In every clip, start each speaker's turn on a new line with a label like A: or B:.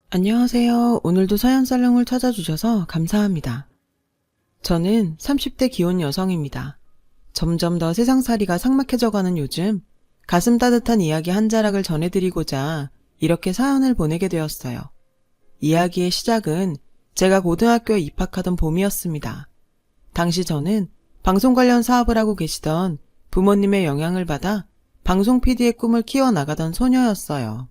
A: 안녕하세요. 오늘도 서연살롱을 찾아주셔서 감사합니다. 저는 30대 기혼 여성입니다. 점점 더 세상살이가 삭막해져가는 요즘 가슴 따뜻한 이야기 한 자락을 전해드리고자 이렇게 사연을 보내게 되었어요. 이야기의 시작은 제가 고등학교에 입학하던 봄이었습니다. 당시 저는 방송 관련 사업을 하고 계시던 부모님의 영향을 받아 방송 PD의 꿈을 키워나가던 소녀였어요.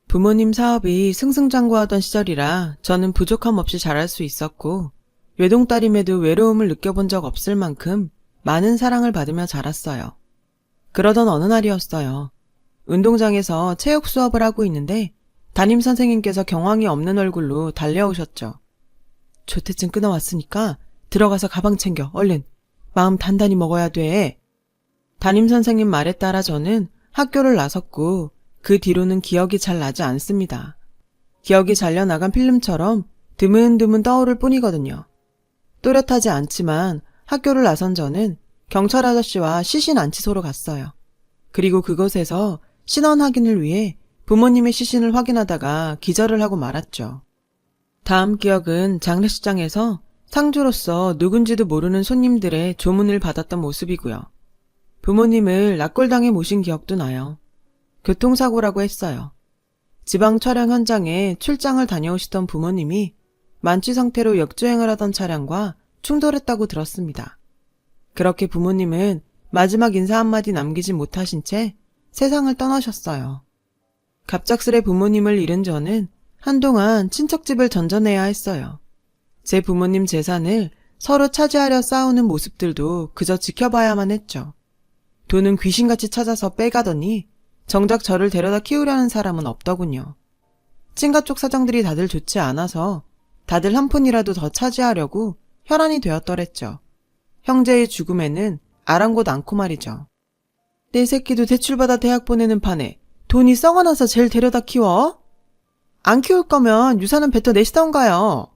A: 부모님 사업이 승승장구하던 시절이라 저는 부족함 없이 잘할 수 있었고 외동딸임에도 외로움을 느껴본 적 없을 만큼 많은 사랑을 받으며 자랐어요. 그러던 어느 날이었어요. 운동장에서 체육 수업을 하고 있는데 담임 선생님께서 경황이 없는 얼굴로 달려오셨죠. 조퇴증 끊어왔으니까 들어가서 가방 챙겨 얼른. 마음 단단히 먹어야 돼. 담임 선생님 말에 따라 저는 학교를 나섰고 그 뒤로는 기억이 잘 나지 않습니다. 기억이 잘려나간 필름처럼 드문드문 떠오를 뿐이거든요. 또렷하지 않지만 학교를 나선 저는 경찰 아저씨와 시신 안치소로 갔어요. 그리고 그곳에서 신원 확인을 위해 부모님의 시신을 확인하다가 기절을 하고 말았죠. 다음 기억은 장례식장에서 상주로서 누군지도 모르는 손님들의 조문을 받았던 모습이고요. 부모님을 납골당해 모신 기억도 나요. 교통사고라고 했어요. 지방 촬영 현장에 출장을 다녀오시던 부모님이 만취 상태로 역주행을 하던 차량과 충돌했다고 들었습니다. 그렇게 부모님은 마지막 인사 한마디 남기지 못하신 채 세상을 떠나셨어요. 갑작스레 부모님을 잃은 저는 한동안 친척집을 전전해야 했어요. 제 부모님 재산을 서로 차지하려 싸우는 모습들도 그저 지켜봐야만 했죠. 돈은 귀신같이 찾아서 빼가더니 정작 저를 데려다 키우려는 사람은 없더군요. 친가 쪽 사정들이 다들 좋지 않아서 다들 한 푼이라도 더 차지하려고 혈안이 되었더랬죠. 형제의 죽음에는 아랑곳 않고 말이죠. 내 새끼도 대출받아 대학 보내는 판에 돈이 썩어나서 쟤를 데려다 키워? 안 키울 거면 유산은 뱉어 내시던가요.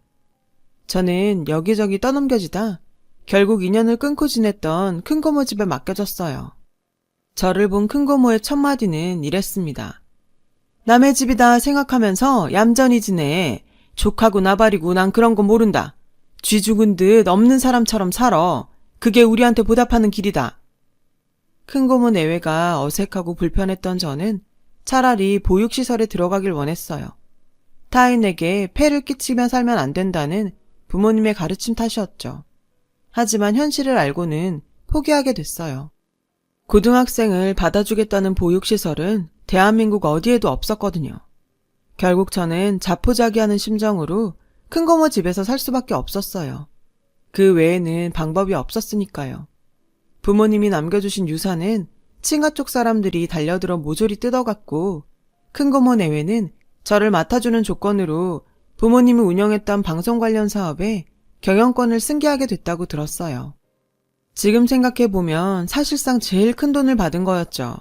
A: 저는 여기저기 떠넘겨지다 결국 인연을 끊고 지냈던 큰고모 집에 맡겨졌어요. 저를 본 큰고모의 첫 마디는 이랬습니다. 남의 집이다 생각하면서 얌전히 지내. 족하고 나발이고 난 그런 거 모른다. 쥐 죽은 듯 없는 사람처럼 살아. 그게 우리한테 보답하는 길이다. 큰고모 내외가 어색하고 불편했던 저는 차라리 보육시설에 들어가길 원했어요. 타인에게 폐를 끼치며 살면 안 된다는 부모님의 가르침 탓이었죠. 하지만 현실을 알고는 포기하게 됐어요. 고등학생을 받아주겠다는 보육시설은 대한민국 어디에도 없었거든요. 결국 저는 자포자기하는 심정으로 큰고모 집에서 살 수밖에 없었어요. 그 외에는 방법이 없었으니까요. 부모님이 남겨주신 유산은 친가 쪽 사람들이 달려들어 모조리 뜯어갔고 큰고모 내외는 저를 맡아주는 조건으로 부모님이 운영했던 방송 관련 사업에 경영권을 승계하게 됐다고 들었어요. 지금 생각해보면 사실상 제일 큰 돈을 받은 거였죠.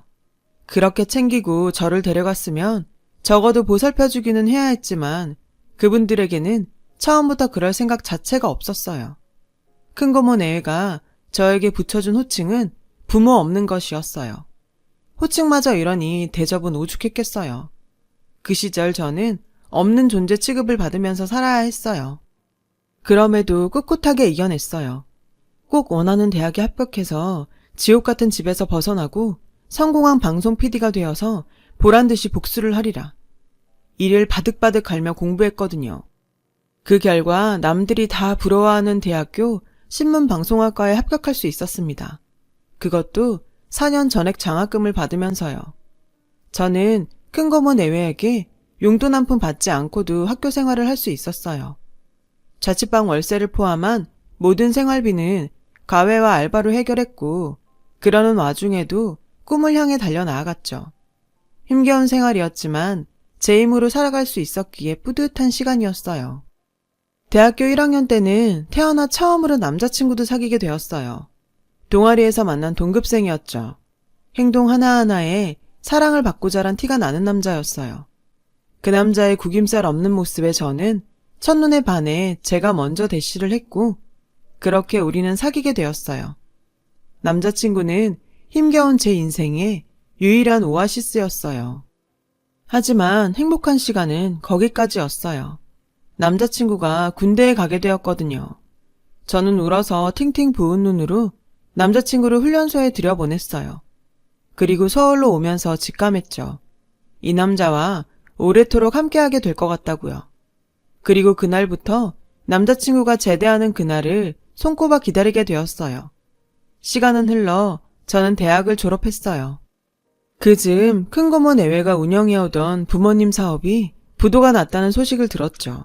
A: 그렇게 챙기고 저를 데려갔으면 적어도 보살펴주기는 해야 했지만 그분들에게는 처음부터 그럴 생각 자체가 없었어요. 큰고모 내외가 저에게 붙여준 호칭은 부모 없는 것이었어요. 호칭마저 이러니 대접은 오죽했겠어요. 그 시절 저는 없는 존재 취급을 받으면서 살아야 했어요. 그럼에도 꿋꿋하게 이겨냈어요. 꼭 원하는 대학에 합격해서 지옥 같은 집에서 벗어나고 성공한 방송 PD가 되어서 보란듯이 복수를 하리라. 이를 바득바득 갈며 공부했거든요. 그 결과 남들이 다 부러워하는 대학교 신문방송학과에 합격할 수 있었습니다. 그것도 4년 전액 장학금을 받으면서요. 저는 큰고모 내외에게 용돈 한 푼 받지 않고도 학교 생활을 할 수 있었어요. 자취방 월세를 포함한 모든 생활비는 과외와 알바로 해결했고 그러는 와중에도 꿈을 향해 달려나아갔죠. 힘겨운 생활이었지만 제 힘으로 살아갈 수 있었기에 뿌듯한 시간이었어요. 대학교 1학년 때는 태어나 처음으로 남자친구도 사귀게 되었어요. 동아리에서 만난 동급생이었죠. 행동 하나하나에 사랑을 받고 자란 티가 나는 남자였어요. 그 남자의 구김살 없는 모습에 저는 첫눈에 반해 제가 먼저 대시를 했고 그렇게 우리는 사귀게 되었어요. 남자친구는 힘겨운 제 인생의 유일한 오아시스였어요. 하지만 행복한 시간은 거기까지였어요. 남자친구가 군대에 가게 되었거든요. 저는 울어서 팅팅 부은 눈으로 남자친구를 훈련소에 들여보냈어요. 그리고 서울로 오면서 직감했죠. 이 남자와 오래도록 함께하게 될 것 같다고요. 그리고 그날부터 남자친구가 제대하는 그날을 손꼽아 기다리게 되었어요. 시간은 흘러 저는 대학을 졸업했어요. 그즈음 큰고모 내외가 운영해오던 부모님 사업이 부도가 났다는 소식을 들었죠.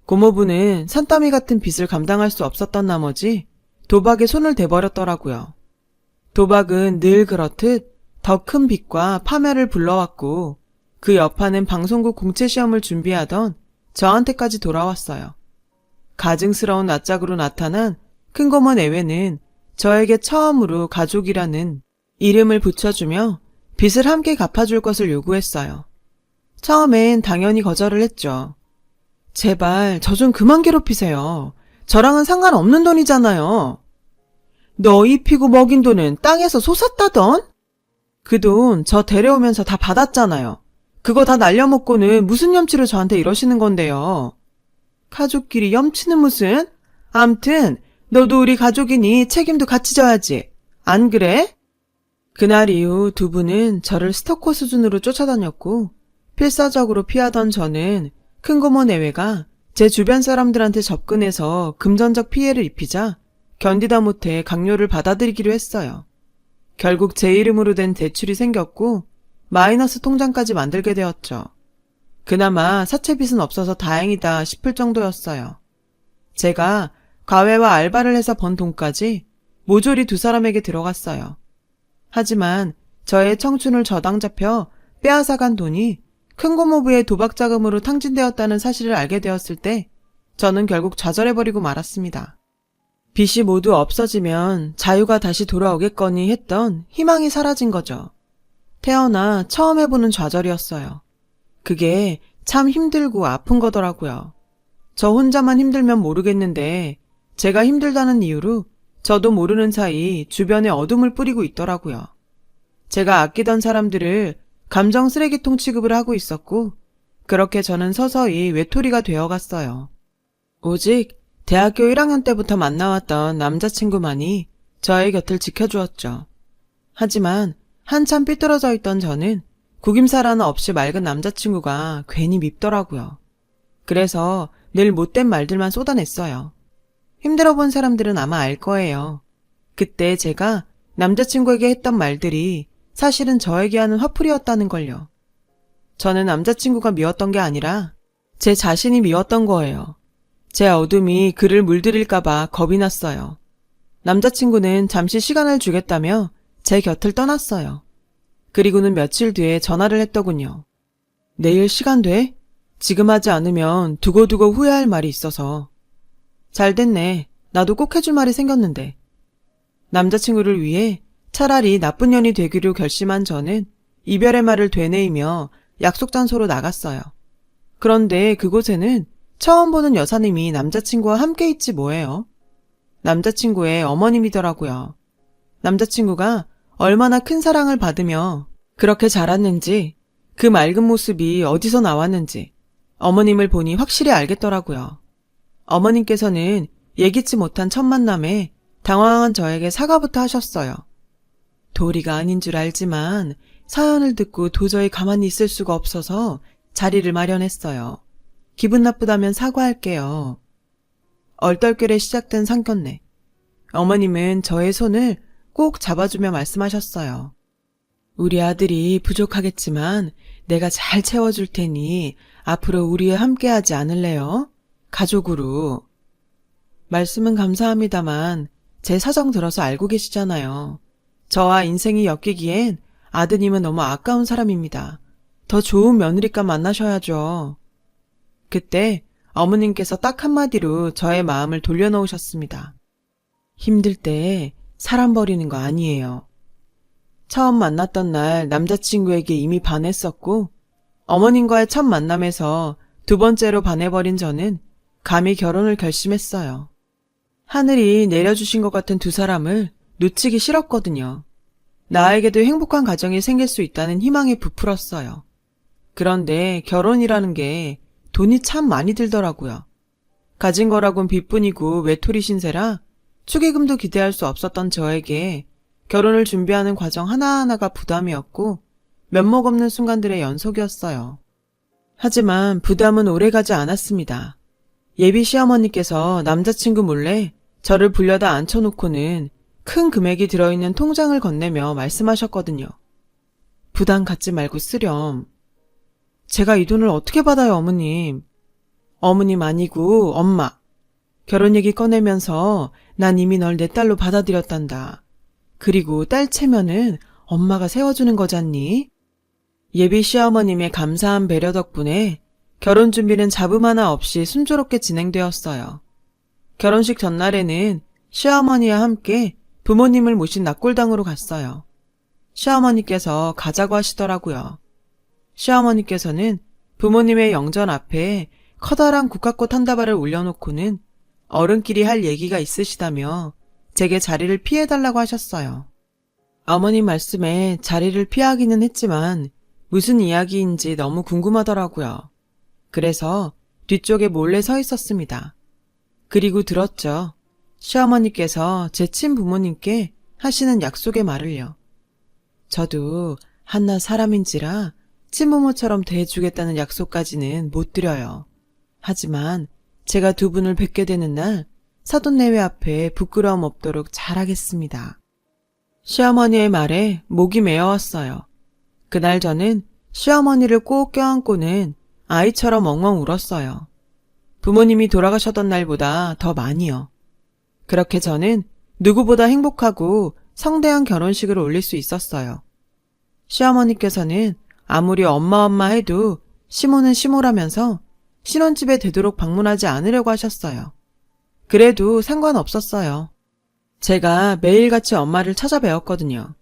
A: 고모부는 산더미 같은 빚을 감당할 수 없었던 나머지 도박에 손을 대버렸더라고요. 도박은 늘 그렇듯 더 큰 빚과 파멸을 불러왔고 그 여파는 방송국 공채시험을 준비하던 저한테까지 돌아왔어요. 가증스러운 낯짝으로 나타난 큰고모 내외는 저에게 처음으로 가족이라는 이름을 붙여주며 빚을 함께 갚아줄 것을 요구했어요. 처음엔 당연히 거절을 했죠. 제발 저 좀 그만 괴롭히세요. 저랑은 상관없는 돈이잖아요. 너 입히고 먹인 돈은 땅에서 솟았다던? 그 돈 저 데려오면서 다 받았잖아요. 그거 다 날려먹고는 무슨 염치로 저한테 이러시는 건데요. 가족끼리 염치는 무슨? 암튼 너도 우리 가족이니 책임도 같이 져야지. 안 그래? 그날 이후 두 분은 저를 스토커 수준으로 쫓아다녔고 필사적으로 피하던 저는 큰고모 내외가 제 주변 사람들한테 접근해서 금전적 피해를 입히자 견디다 못해 강요를 받아들이기로 했어요. 결국 제 이름으로 된 대출이 생겼고 마이너스 통장까지 만들게 되었죠. 그나마 사채빚은 없어서 다행이다 싶을 정도였어요. 제가 과외와 알바를 해서 번 돈까지 모조리 두 사람에게 들어갔어요. 하지만 저의 청춘을 저당 잡혀 빼앗아간 돈이 큰고모부의 도박 자금으로 탕진되었다는 사실을 알게 되었을 때 저는 결국 좌절해버리고 말았습니다. 빚이 모두 없어지면 자유가 다시 돌아오겠거니 했던 희망이 사라진 거죠. 태어나 처음 해보는 좌절이었어요. 그게 참 힘들고 아픈 거더라고요. 저 혼자만 힘들면 모르겠는데 제가 힘들다는 이유로 저도 모르는 사이 주변에 어둠을 뿌리고 있더라고요. 제가 아끼던 사람들을 감정 쓰레기통 취급을 하고 있었고 그렇게 저는 서서히 외톨이가 되어갔어요. 오직 대학교 1학년 때부터 만나왔던 남자친구만이 저의 곁을 지켜주었죠. 하지만 한참 삐뚤어져 있던 저는 구김살 하나 없이 맑은 남자친구가 괜히 밉더라고요. 그래서 늘 못된 말들만 쏟아냈어요. 힘들어 본 사람들은 아마 알 거예요. 그때 제가 남자친구에게 했던 말들이 사실은 저에게 하는 화풀이였다는 걸요. 저는 남자친구가 미웠던 게 아니라 제 자신이 미웠던 거예요. 제 어둠이 그를 물들일까봐 겁이 났어요. 남자친구는 잠시 시간을 주겠다며 제 곁을 떠났어요. 그리고는 며칠 뒤에 전화를 했더군요. 내일 시간 돼? 지금 하지 않으면 두고두고 후회할 말이 있어서. 잘 됐네. 나도 꼭 해줄 말이 생겼는데. 남자친구를 위해 차라리 나쁜 년이 되기로 결심한 저는 이별의 말을 되뇌이며 약속 장소로 나갔어요. 그런데 그곳에는 처음 보는 여사님이 남자친구와 함께 있지 뭐예요. 남자친구의 어머님이더라고요. 남자친구가 얼마나 큰 사랑을 받으며 그렇게 자랐는지 그 맑은 모습이 어디서 나왔는지 어머님을 보니 확실히 알겠더라고요. 어머님께서는 예기치 못한 첫 만남에 당황한 저에게 사과부터 하셨어요. 도리가 아닌 줄 알지만 사연을 듣고 도저히 가만히 있을 수가 없어서 자리를 마련했어요. 기분 나쁘다면 사과할게요. 얼떨결에 시작된 상견례. 어머님은 저의 손을 꼭 잡아주며 말씀하셨어요. 우리 아들이 부족하겠지만 내가 잘 채워줄 테니 앞으로 우리와 함께하지 않을래요? 가족으로. 말씀은 감사합니다만 제 사정 들어서 알고 계시잖아요. 저와 인생이 엮이기엔 아드님은 너무 아까운 사람입니다. 더 좋은 며느리감 만나셔야죠. 그때 어머님께서 딱 한마디로 저의 마음을 돌려놓으셨습니다. 힘들 때 사람 버리는 거 아니에요. 처음 만났던 날 남자친구에게 이미 반했었고 어머님과의 첫 만남에서 두 번째로 반해버린 저는 감히 결혼을 결심했어요. 하늘이 내려주신 것 같은 두 사람을 놓치기 싫었거든요. 나에게도 행복한 가정이 생길 수 있다는 희망에 부풀었어요. 그런데 결혼이라는 게 돈이 참 많이 들더라고요. 가진 거라곤 빚뿐이고 외톨이 신세라 축의금도 기대할 수 없었던 저에게 결혼을 준비하는 과정 하나하나가 부담이었고 면목 없는 순간들의 연속이었어요. 하지만 부담은 오래가지 않았습니다. 예비 시어머니께서 남자친구 몰래 저를 불려다 앉혀놓고는 큰 금액이 들어있는 통장을 건네며 말씀하셨거든요. 부담 갖지 말고 쓰렴. 제가 이 돈을 어떻게 받아요, 어머님? 어머님 아니고 엄마. 결혼 얘기 꺼내면서 난 이미 널 내 딸로 받아들였단다. 그리고 딸 체면은 엄마가 세워주는 거잖니? 예비 시어머님의 감사한 배려 덕분에 결혼 준비는 잡음 하나 없이 순조롭게 진행되었어요. 결혼식 전날에는 시어머니와 함께 부모님을 모신 낙골당으로 갔어요. 시어머니께서 가자고 하시더라고요. 시어머니께서는 부모님의 영전 앞에 커다란 국화꽃 한 다발을 올려놓고는 어른끼리 할 얘기가 있으시다며 제게 자리를 피해달라고 하셨어요. 어머님 말씀에 자리를 피하기는 했지만 무슨 이야기인지 너무 궁금하더라고요. 그래서 뒤쪽에 몰래 서 있었습니다. 그리고 들었죠. 시어머니께서 제 친부모님께 하시는 약속의 말을요. 저도 한낱 사람인지라 친부모처럼 대해주겠다는 약속까지는 못 드려요. 하지만 제가 두 분을 뵙게 되는 날 사돈내외 앞에 부끄러움 없도록 잘하겠습니다. 시어머니의 말에 목이 메어왔어요. 그날 저는 시어머니를 꼭 껴안고는 아이처럼 엉엉 울었어요. 부모님이 돌아가셨던 날보다 더 많이요. 그렇게 저는 누구보다 행복하고 성대한 결혼식을 올릴 수 있었어요. 시어머니께서는 아무리 엄마 해도 시모는 시모라면서 신혼집에 되도록 방문하지 않으려고 하셨어요. 그래도 상관없었어요. 제가 매일같이 엄마를 찾아뵈었거든요.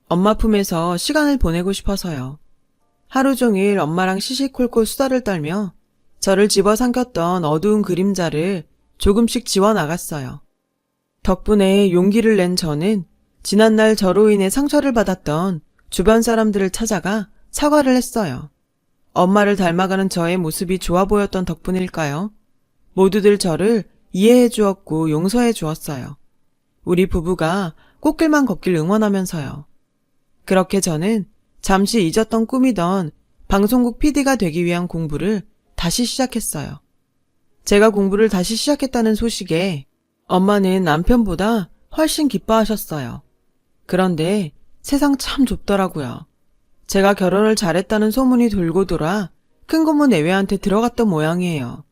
A: 엄마 품에서 시간을 보내고 싶어서요. 하루 종일 엄마랑 시시콜콜 수다를 떨며 저를 집어삼켰던 어두운 그림자를 조금씩 지워나갔어요. 덕분에 용기를 낸 저는 지난날 저로 인해 상처를 받았던 주변 사람들을 찾아가 사과를 했어요. 엄마를 닮아가는 저의 모습이 좋아 보였던 덕분일까요? 모두들 저를 이해해 주었고 용서해 주었어요. 우리 부부가 꽃길만 걷길 응원하면서요. 그렇게 저는 잠시 잊었던 꿈이던 방송국 PD가 되기 위한 공부를 다시 시작했어요. 제가 공부를 다시 시작했다는 소식에 엄마는 남편보다 훨씬 기뻐하셨어요. 그런데 세상 참 좁더라고요. 제가 결혼을 잘했다는 소문이 돌고 돌아 큰 고모 내외한테 들어갔던 모양이에요.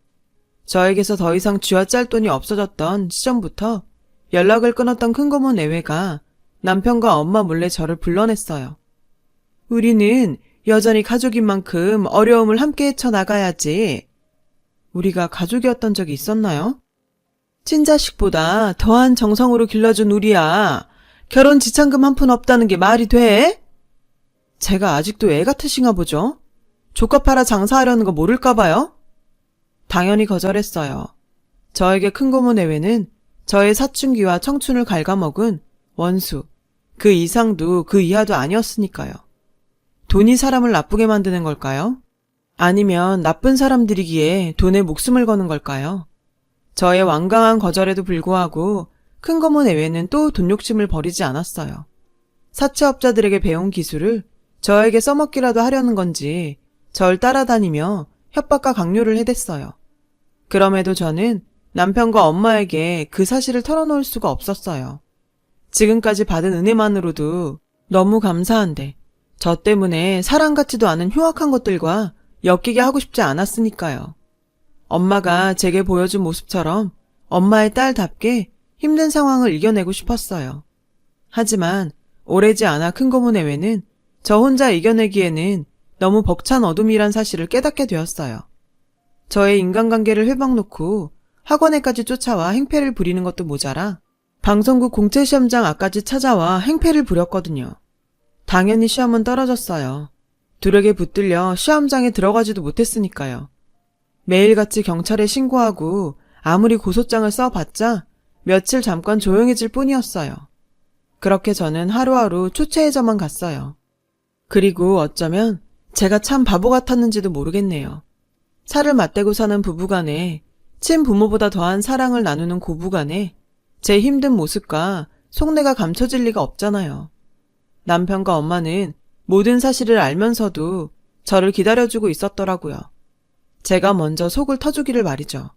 A: 저에게서 더 이상 쥐어짤 돈이 없어졌던 시점부터 연락을 끊었던 큰 고모 내외가 남편과 엄마 몰래 저를 불러냈어요. 우리는 여전히 가족인 만큼 어려움을 함께 헤쳐나가야지. 우리가 가족이었던 적이 있었나요? 친자식보다 더한 정성으로 길러준 우리야. 결혼 지참금 한 푼 없다는 게 말이 돼? 제가 아직도 애 같으신가 보죠? 조카 팔아 장사하려는 거 모를까 봐요? 당연히 거절했어요. 저에게 큰 고모 내외는 저의 사춘기와 청춘을 갉아먹은 원수, 그 이상도 그 이하도 아니었으니까요. 돈이 사람을 나쁘게 만드는 걸까요? 아니면 나쁜 사람들이기에 돈에 목숨을 거는 걸까요? 저의 완강한 거절에도 불구하고 큰 고모 내외는 또 돈 욕심을 버리지 않았어요. 사채업자들에게 배운 기술을 저에게 써먹기라도 하려는 건지 절 따라다니며 협박과 강요를 해댔어요. 그럼에도 저는 남편과 엄마에게 그 사실을 털어놓을 수가 없었어요. 지금까지 받은 은혜만으로도 너무 감사한데 저 때문에 사랑 같지도 않은 흉악한 것들과 엮이게 하고 싶지 않았으니까요. 엄마가 제게 보여준 모습처럼 엄마의 딸답게 힘든 상황을 이겨내고 싶었어요. 하지만 오래지 않아 큰 고모 내외는 저 혼자 이겨내기에는 너무 벅찬 어둠이란 사실을 깨닫게 되었어요. 저의 인간관계를 회방놓고 학원에까지 쫓아와 행패를 부리는 것도 모자라 방송국 공채시험장 앞까지 찾아와 행패를 부렸거든요. 당연히 시험은 떨어졌어요. 두력에 붙들려 시험장에 들어가지도 못했으니까요. 매일같이 경찰에 신고하고 아무리 고소장을 써봤자 며칠 잠깐 조용해질 뿐이었어요. 그렇게 저는 하루하루 초췌해져만 갔어요. 그리고 어쩌면 제가 참 바보 같았는지도 모르겠네요. 살을 맞대고 사는 부부간에, 친부모보다 더한 사랑을 나누는 고부간에 제 힘든 모습과 속내가 감춰질 리가 없잖아요. 남편과 엄마는 모든 사실을 알면서도 저를 기다려주고 있었더라고요. 제가 먼저 속을 터주기를 말이죠.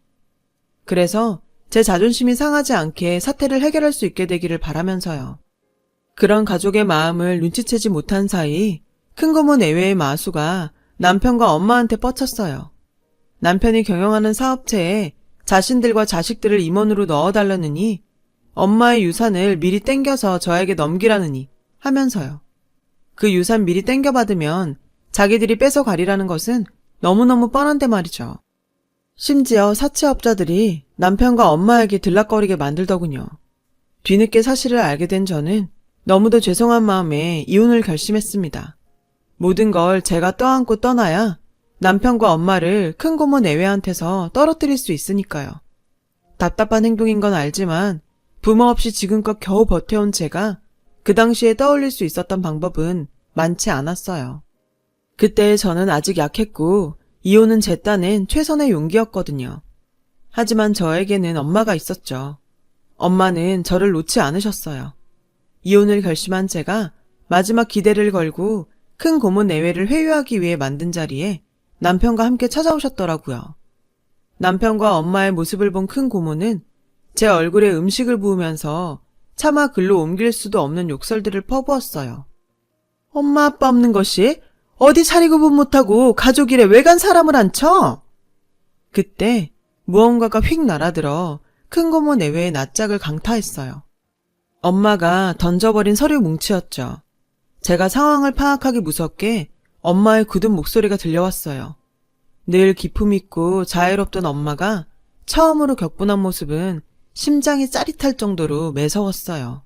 A: 그래서 제 자존심이 상하지 않게 사태를 해결할 수 있게 되기를 바라면서요. 그런 가족의 마음을 눈치채지 못한 사이 큰 고모 내외의 마수가 남편과 엄마한테 뻗쳤어요. 남편이 경영하는 사업체에 자신들과 자식들을 임원으로 넣어달라느니 엄마의 유산을 미리 땡겨서 저에게 넘기라느니 하면서요. 그 유산 미리 땡겨받으면 자기들이 뺏어가리라는 것은 너무너무 뻔한데 말이죠. 심지어 사채업자들이 남편과 엄마에게 들락거리게 만들더군요. 뒤늦게 사실을 알게 된 저는 너무도 죄송한 마음에 이혼을 결심했습니다. 모든 걸 제가 떠안고 떠나야 남편과 엄마를 큰 고모 내외한테서 떨어뜨릴 수 있으니까요. 답답한 행동인 건 알지만 부모 없이 지금껏 겨우 버텨온 제가 그 당시에 떠올릴 수 있었던 방법은 많지 않았어요. 그때 저는 아직 약했고 이혼은 제 딴엔 최선의 용기였거든요. 하지만 저에게는 엄마가 있었죠. 엄마는 저를 놓지 않으셨어요. 이혼을 결심한 제가 마지막 기대를 걸고 큰 고모 내외를 회유하기 위해 만든 자리에 남편과 함께 찾아오셨더라고요. 남편과 엄마의 모습을 본 큰 고모는 제 얼굴에 음식을 부으면서 차마 글로 옮길 수도 없는 욕설들을 퍼부었어요. 엄마 아빠 없는 것이 어디 차리구분 못하고 가족 일에 외간 사람을 앉혀? 그때 무언가가 휙 날아들어 큰 고모 내외의 낯짝을 강타했어요. 엄마가 던져버린 서류 뭉치였죠. 제가 상황을 파악하기 무섭게 엄마의 굳은 목소리가 들려왔어요. 늘 기품 있고 자애롭던 엄마가 처음으로 격분한 모습은 심장이 짜릿할 정도로 매서웠어요.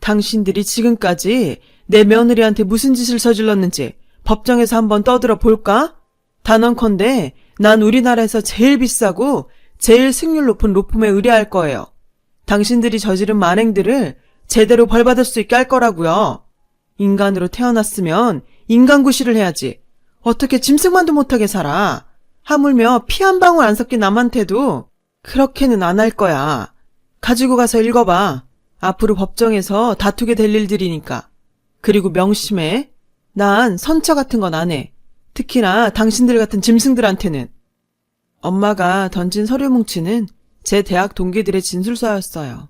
A: 당신들이 지금까지 내 며느리한테 무슨 짓을 저질렀는지 법정에서 한번 떠들어 볼까? 단언컨대 난 우리나라에서 제일 비싸고 제일 승률 높은 로펌에 의뢰할 거예요. 당신들이 저지른 만행들을 제대로 벌받을 수 있게 할 거라고요. 인간으로 태어났으면 인간구실을 해야지. 어떻게 짐승만도 못하게 살아. 하물며 피 한 방울 안 섞인 남한테도 그렇게는 안 할 거야. 가지고 가서 읽어봐. 앞으로 법정에서 다투게 될 일들이니까. 그리고 명심해. 난 선처 같은 건 안 해. 특히나 당신들 같은 짐승들한테는. 엄마가 던진 서류 뭉치는 제 대학 동기들의 진술서였어요.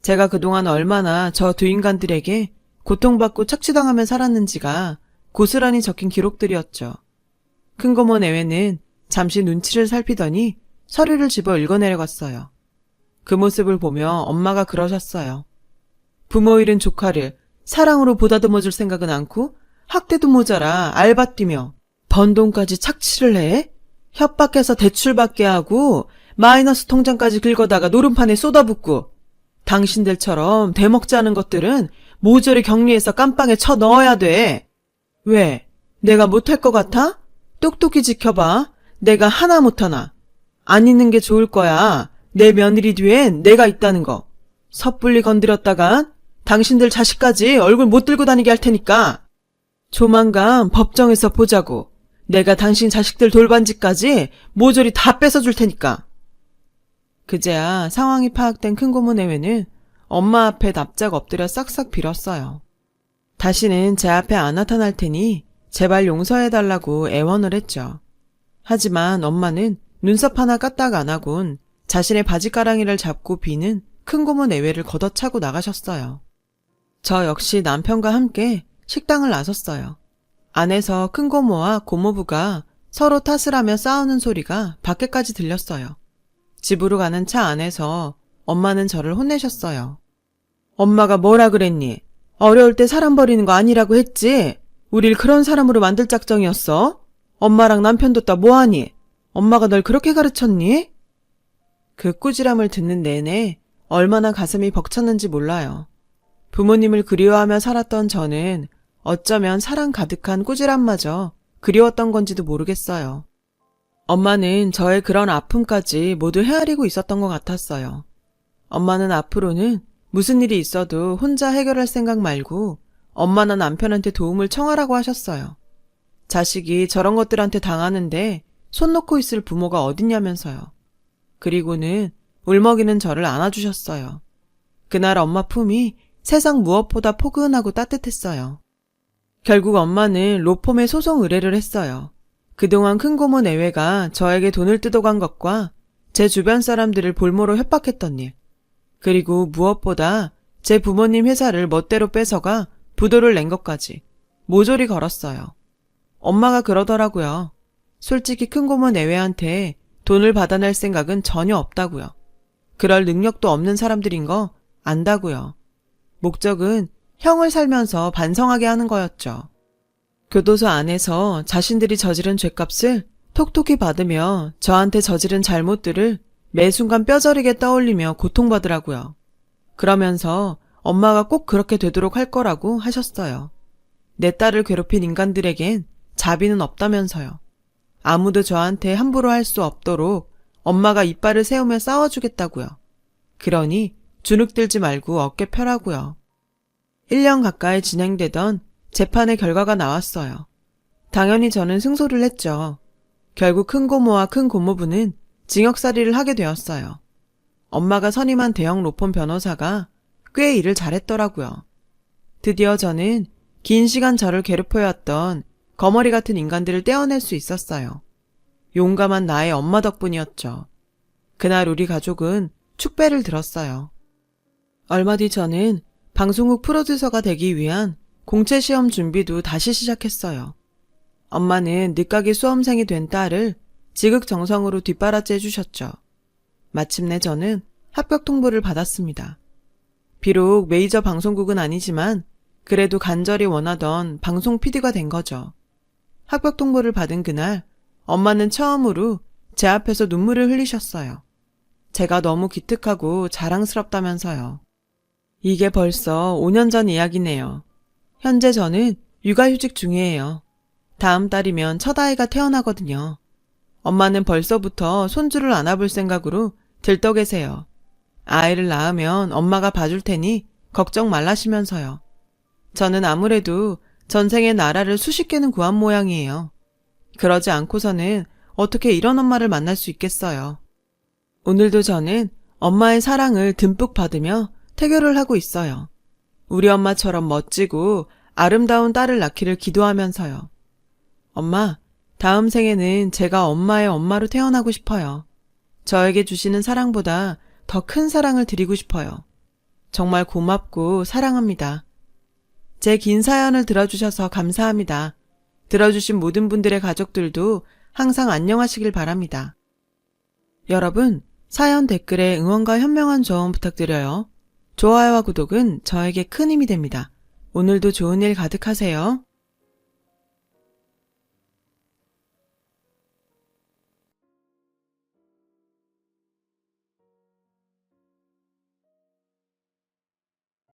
A: 제가 그동안 얼마나 저 두 인간들에게 고통받고 착취당하며 살았는지가 고스란히 적힌 기록들이었죠. 큰 고모 내외는 잠시 눈치를 살피더니 서류를 집어 읽어내려갔어요. 그 모습을 보며 엄마가 그러셨어요. 부모 잃은 조카를 사랑으로 보다듬어줄 생각은 않고 학대도 모자라 알바 뛰며 번 돈까지 착취를 해? 협박해서 대출받게 하고 마이너스 통장까지 긁어다가 노름판에 쏟아붓고 당신들처럼 대먹지 않은 것들은 모조리 격리해서 깜빵에 쳐 넣어야 돼. 왜? 내가 못할 것 같아? 똑똑히 지켜봐. 내가 하나 못하나. 안 있는 게 좋을 거야. 내 며느리 뒤엔 내가 있다는 거. 섣불리 건드렸다간 당신들 자식까지 얼굴 못 들고 다니게 할 테니까. 조만간 법정에서 보자고. 내가 당신 자식들 돌반지까지 모조리 다 뺏어줄 테니까. 그제야 상황이 파악된 큰고모 내외는 엄마 앞에 납작 엎드려 싹싹 빌었어요. 다시는 제 앞에 안 나타날 테니 제발 용서해달라고 애원을 했죠. 하지만 엄마는 눈썹 하나 까딱 안 하곤 자신의 바지가랑이를 잡고 비는 큰고모 내외를 걷어차고 나가셨어요. 저 역시 남편과 함께 식당을 나섰어요. 안에서 큰고모와 고모부가 서로 탓을 하며 싸우는 소리가 밖에까지 들렸어요. 집으로 가는 차 안에서 엄마는 저를 혼내셨어요. 엄마가 뭐라 그랬니? 어려울 때 사람 버리는 거 아니라고 했지? 우릴 그런 사람으로 만들 작정이었어? 엄마랑 남편 뒀다 뭐하니? 엄마가 널 그렇게 가르쳤니? 그 꾸지람을 듣는 내내 얼마나 가슴이 벅찼는지 몰라요. 부모님을 그리워하며 살았던 저는 어쩌면 사랑 가득한 꾸지람마저 그리웠던 건지도 모르겠어요. 엄마는 저의 그런 아픔까지 모두 헤아리고 있었던 것 같았어요. 엄마는 앞으로는 무슨 일이 있어도 혼자 해결할 생각 말고 엄마나 남편한테 도움을 청하라고 하셨어요. 자식이 저런 것들한테 당하는데 손 놓고 있을 부모가 어딨냐면서요. 그리고는 울먹이는 저를 안아주셨어요. 그날 엄마 품이 세상 무엇보다 포근하고 따뜻했어요. 결국 엄마는 로펌에 소송 의뢰를 했어요. 그동안 큰고모 내외가 저에게 돈을 뜯어간 것과 제 주변 사람들을 볼모로 협박했던 일, 그리고 무엇보다 제 부모님 회사를 멋대로 뺏어가 부도를 낸 것까지 모조리 걸었어요. 엄마가 그러더라고요. 솔직히 큰고모 내외한테 돈을 받아낼 생각은 전혀 없다고요. 그럴 능력도 없는 사람들인 거 안다고요. 목적은 형을 살면서 반성하게 하는 거였죠. 교도소 안에서 자신들이 저지른 죄값을 톡톡히 받으며 저한테 저지른 잘못들을 매 순간 뼈저리게 떠올리며 고통받으라고요. 그러면서 엄마가 꼭 그렇게 되도록 할 거라고 하셨어요. 내 딸을 괴롭힌 인간들에겐 자비는 없다면서요. 아무도 저한테 함부로 할 수 없도록 엄마가 이빨을 세우며 싸워주겠다고요. 그러니 주눅들지 말고 어깨 펴라고요. 1년 가까이 진행되던 재판의 결과가 나왔어요. 당연히 저는 승소를 했죠. 결국 큰고모와 큰고모부는 징역살이를 하게 되었어요. 엄마가 선임한 대형 로펌 변호사가 꽤 일을 잘했더라고요. 드디어 저는 긴 시간 저를 괴롭혀왔던 거머리 같은 인간들을 떼어낼 수 있었어요. 용감한 나의 엄마 덕분이었죠. 그날 우리 가족은 축배를 들었어요. 얼마 뒤 저는 방송국 프로듀서가 되기 위한 공채 시험 준비도 다시 시작했어요. 엄마는 늦가기 수험생이 된 딸을 지극정성으로 뒷바라지 해주셨죠. 마침내 저는 합격 통보를 받았습니다. 비록 메이저 방송국은 아니지만 그래도 간절히 원하던 방송 PD가 된 거죠. 합격 통보를 받은 그날 엄마는 처음으로 제 앞에서 눈물을 흘리셨어요. 제가 너무 기특하고 자랑스럽다면서요. 이게 벌써 5년 전 이야기네요. 현재 저는 육아휴직 중이에요. 다음 달이면 첫 아이가 태어나거든요. 엄마는 벌써부터 손주를 안아볼 생각으로 들떠 계세요. 아이를 낳으면 엄마가 봐줄 테니 걱정 말라시면서요. 저는 아무래도 전생의 나라를 수십 개는 구한 모양이에요. 그러지 않고서는 어떻게 이런 엄마를 만날 수 있겠어요. 오늘도 저는 엄마의 사랑을 듬뿍 받으며 태교를 하고 있어요. 우리 엄마처럼 멋지고 아름다운 딸을 낳기를 기도하면서요. 엄마, 다음 생에는 제가 엄마의 엄마로 태어나고 싶어요. 저에게 주시는 사랑보다 더 큰 사랑을 드리고 싶어요. 정말 고맙고 사랑합니다. 제 긴 사연을 들어주셔서 감사합니다. 들어주신 모든 분들의 가족들도 항상 안녕하시길 바랍니다. 여러분, 사연 댓글에 응원과 현명한 조언 부탁드려요. 좋아요와 구독은 저에게 큰 힘이 됩니다. 오늘도 좋은 일 가득하세요.